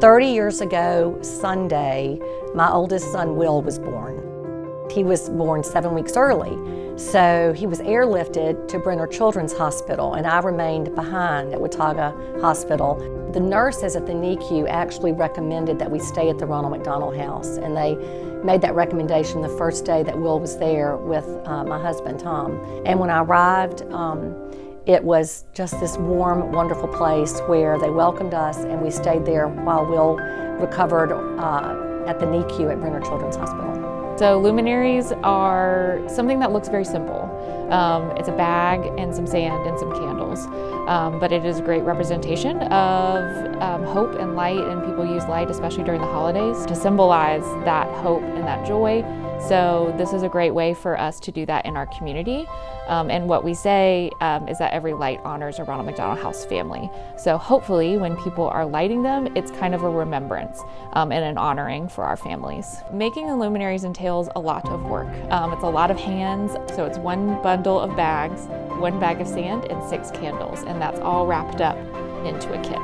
30 years ago Sunday, my oldest son Will was born. He was born 7 weeks early, so he was airlifted to Brenner Children's Hospital, and I remained behind at Watauga Hospital. The nurses at the NICU actually recommended that we stay at the Ronald McDonald House, and they made that recommendation the first day that Will was there with my husband, Tom. And when I arrived, it was just this warm, wonderful place where they welcomed us, and we stayed there while Will recovered at the NICU at Brenner Children's Hospital. So luminaries are something that looks very simple. It's a bag and some sand and some candles, but it is a great representation of hope and light, and people use light, especially during the holidays, to symbolize that hope and that joy. So this is a great way for us to do that in our community. And what we say is that every light honors a Ronald McDonald House family. So hopefully when people are lighting them, it's kind of a remembrance and an honoring for our families. Making the luminaries entails a lot of work. It's a lot of hands, so it's one bundle of bags, one bag of sand, and 6 candles, and that's all wrapped up into a kit.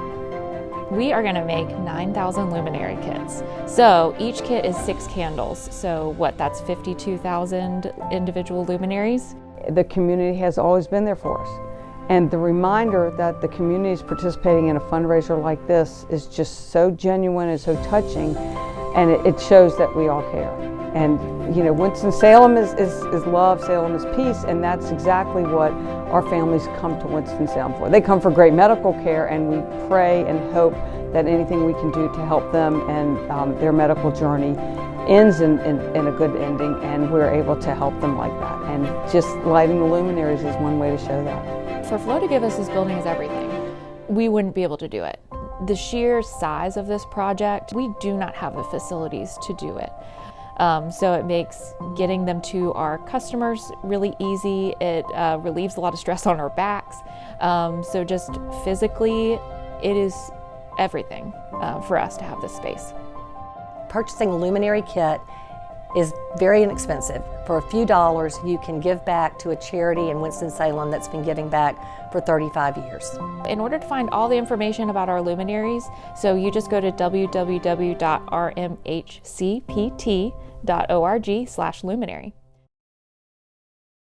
We are going to make 9,000 luminary kits. So each kit is 6 candles. So that's 52,000 individual luminaries. The community has always been there for us. And the reminder that the community is participating in a fundraiser like this is just so genuine and so touching, and it shows that we all care. And you know, Winston-Salem is love, Salem is peace, and that's exactly what our families come to Winston-Salem for. They come for great medical care, and we pray and hope that anything we can do to help them and their medical journey ends in a good ending, and we're able to help them like that. And just lighting the luminaries is one way to show that. For Flo to give us this building is everything. We wouldn't be able to do it. The sheer size of this project, we do not have the facilities to do it. So it makes getting them to our customers really easy. It relieves a lot of stress on our backs. So just physically, it is everything for us to have this space. Purchasing a luminary kit is very inexpensive. For a few dollars, you can give back to a charity in Winston-Salem that's been giving back for 35 years. In order to find all the information about our luminaries, so you just go to www.rmhcpt.org/luminary.